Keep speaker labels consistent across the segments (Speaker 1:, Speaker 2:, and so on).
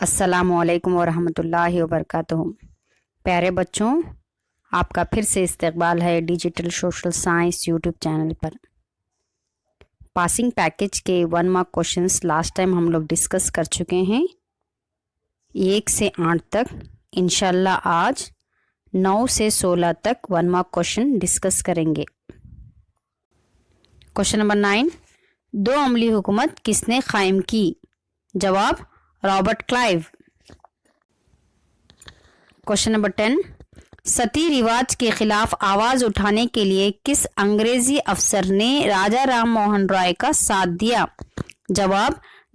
Speaker 1: السلام علیکم ورحمۃ اللہ وبرکاتہ۔ پیارے بچوں، آپ کا پھر سے استقبال ہے digital social science YouTube channel پر۔ پاسنگ پیکج کے 1 مارک کوشچنس لاسٹ ٹائم ہم لوگ ڈسکس کر چکے ہیں 1 سے 8 تک۔ انشاءاللہ آج 9 سے 16 تک 1 مارک کوشچن ڈسکس کریں گے۔ کوشچن نمبر 9، 2 عملی حکومت کس نے قائم کی؟ جواب رابرٹ کلائیو۔ کوشچن نمبر 10، ستی رواج کے خلاف آواز اٹھانے کے لیے کس انگریزی افسر نے راجا رام موہن رائے کا ساتھ دیا؟ جواب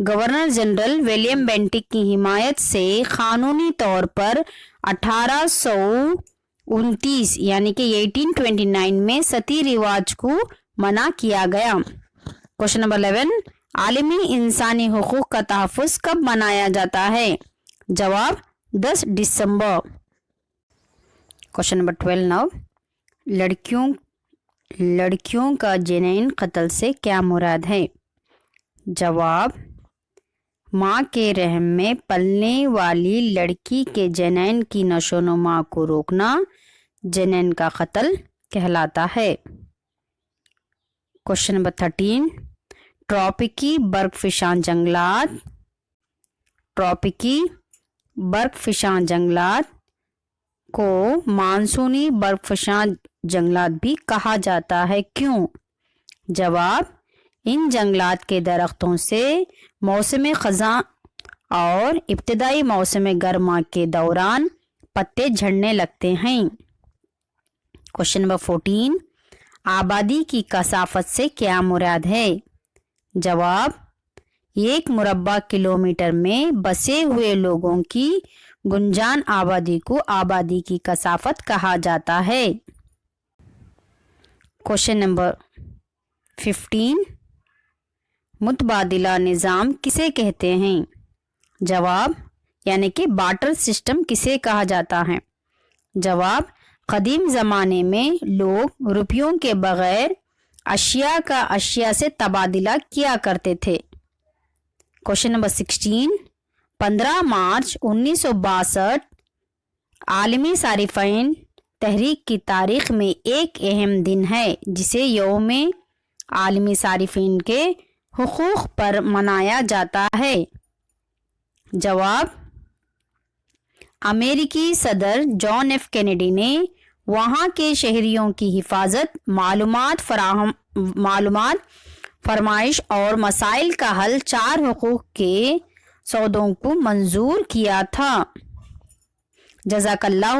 Speaker 1: گورنر جنرل ولیم بینٹک کی حمایت سے قانونی طور پر 1829 یعنی کہ 1829 میں ستی رواج کو منع کیا گیا۔ کوشچن نمبر 11، عالمی انسانی حقوق کا تحفظ کب منایا جاتا ہے؟ جواب 10 دسمبر۔ کوشچن نمبر 12 نو، لڑکیوں کا جنین قتل سے کیا مراد ہے؟ جواب ماں کے رحم میں پلنے والی لڑکی کے جنین کی نشو و نما کو روکنا جنین کا قتل کہلاتا ہے۔ کوشچن نمبر 13، ٹراپیکی برف فشاں جنگلات کو مانسونی برف فشاں جنگلات بھی کہا جاتا ہے، کیوں؟ جواب ان جنگلات کے درختوں سے موسم خزاں اور ابتدائی موسم گرما کے دوران پتے جھڑنے لگتے ہیں۔ کوشچن نمبر 14، آبادی کی کثافت سے کیا مراد ہے؟ جواب 1 مربع کلومیٹر میں بسے ہوئے لوگوں کی گنجان آبادی کو آبادی کی کثافت کہا جاتا ہے۔ کوشچن نمبر 15، متبادلہ نظام کسے کہتے ہیں؟ جواب یعنی کہ بارٹر سسٹم کسے کہا جاتا ہے؟ جواب قدیم زمانے میں لوگ روپیوں کے بغیر اشیاء کا اشیاء سے تبادلہ کیا کرتے تھے۔ کوشچن نمبر 16، 15 مارچ 1962 عالمی صارفین تحریک کی تاریخ میں ایک اہم دن ہے جسے یوم عالمی صارفین کے حقوق پر منایا جاتا ہے۔ جواب امریکی صدر جان ایف کینیڈی نے وہاں کے شہریوں کی حفاظت، معلومات فرمائش اور مسائل کا حل 4 حقوق کے سودوں کو منظور کیا تھا۔ جزاک اللہ